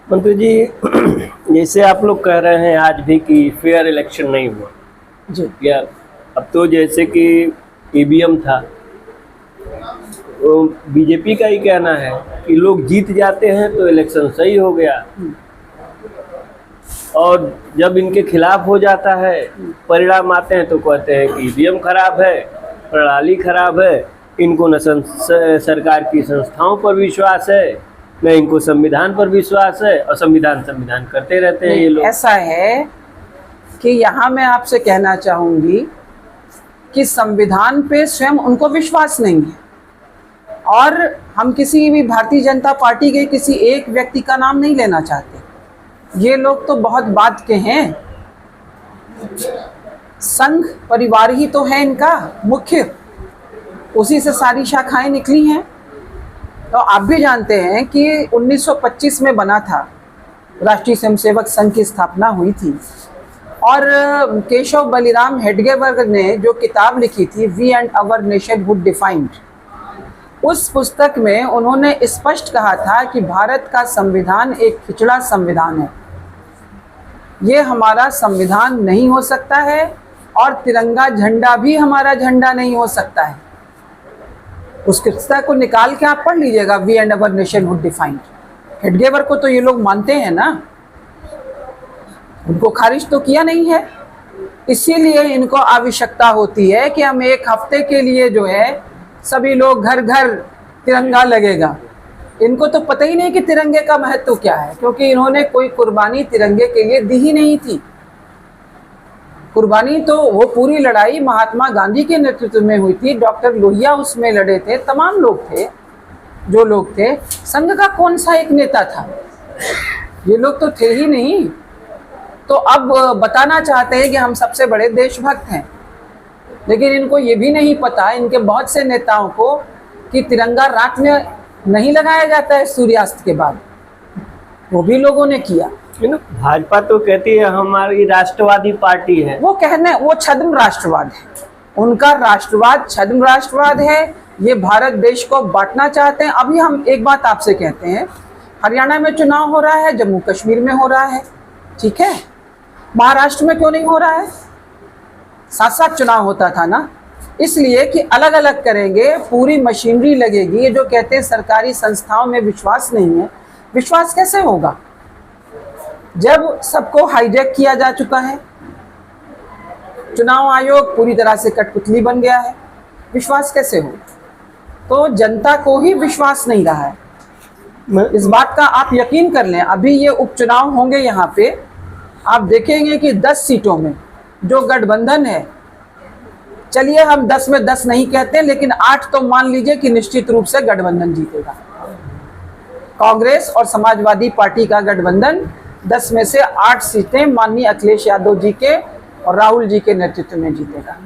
मंत्री जी, जैसे आप लोग कह रहे हैं आज भी कि फेयर इलेक्शन नहीं हुआ जी। क्या? अब तो जैसे कि ईवीएम था, तो बीजेपी का ही कहना है कि लोग जीत जाते हैं तो इलेक्शन सही हो गया, और जब इनके खिलाफ हो जाता है, परिणाम आते हैं तो कहते हैं कि ईवीएम खराब है, प्रणाली खराब है, इनको न सरकार की संस्थाओं पर विश्वास है, न इनको संविधान पर विश्वास है, और संविधान करते रहते हैं ये लोग। ऐसा है कि यहाँ मैं आपसे कहना चाहूंगी कि संविधान पे स्वयं उनको विश्वास नहीं है, और हम किसी भी भारतीय जनता पार्टी के किसी एक व्यक्ति का नाम नहीं लेना चाहते। ये लोग तो बहुत बात के हैं। संघ परिवार ही तो है इनका मुख्य, उसी से सारी शाखाएं निकली हैं। तो आप भी जानते हैं कि 1925 में बना था, राष्ट्रीय स्वयंसेवक संघ की स्थापना हुई थी, और केशव बलिराम हेडगेवर ने जो किताब लिखी थी we and our nationhood defined, उस पुस्तक में उन्होंने स्पष्ट कहा था कि भारत का संविधान एक पिछड़ा संविधान है, ये हमारा संविधान नहीं हो सकता है, और तिरंगा झंडा भी हमारा झंडा नहीं हो सकता है। उस पुस्तक को निकाल के आप पढ़ लीजिएगा, we and our nationhood defined. Hedgewar को तो ये लोग मानते हैं ना, उनको खारिज तो किया नहीं है। इसीलिए इनको आवश्यकता होती है कि हम एक हफ्ते के लिए जो है सभी लोग घर घर तिरंगा लगेगा। इनको तो पता ही नहीं कि तिरंगे का महत्व क्या है, क्योंकि इन्होंने कोई कुर्बानी तिरंगे के लिए दी ही नहीं थी। कुर्बानी तो वो पूरी लड़ाई महात्मा गांधी के नेतृत्व में हुई थी, डॉक्टर लोहिया उसमें लड़े थे, तमाम लोग थे जो लोग थे। संघ का कौन सा एक नेता था? ये लोग तो थे ही नहीं। तो अब बताना चाहते हैं कि हम सबसे बड़े देशभक्त हैं, लेकिन इनको ये भी नहीं पता, इनके बहुत से नेताओं को, कि तिरंगा रात में नहीं लगाया जाता है सूर्यास्त के बाद। वो भी लोगों ने किया। भाजपा तो कहती है हमारी राष्ट्रवादी पार्टी है। वो कहने वो छद्म राष्ट्रवाद है, उनका राष्ट्रवाद छद्म राष्ट्रवाद है। ये भारत देश को बांटना चाहते हैं। अभी हम एक बात आपसे कहते हैं, हरियाणा में चुनाव हो रहा है, जम्मू कश्मीर में हो रहा है, ठीक है, महाराष्ट्र में क्यों नहीं हो रहा है? साथ साथ चुनाव होता था ना, इसलिए कि अलग अलग करेंगे, पूरी मशीनरी लगेगी। ये जो कहते हैं सरकारी संस्थाओं में विश्वास नहीं है, विश्वास कैसे होगा जब सबको हाईजैक किया जा चुका है? चुनाव आयोग पूरी तरह से कठपुतली बन गया है, विश्वास कैसे हो? तो जनता को ही विश्वास नहीं रहा है। इस बात का आप यकीन कर लें, अभी ये उपचुनाव होंगे यहाँ पे, आप देखेंगे कि 10 सीटों में जो गठबंधन है, चलिए हम 10 में 10 नहीं कहते, लेकिन 8 तो मान लीजिए कि निश्चित रूप से गठबंधन जीतेगा। कांग्रेस और समाजवादी पार्टी का गठबंधन 10 में से 8 सीटें माननीय अखिलेश यादव जी के और राहुल जी के नेतृत्व में जीतेगा।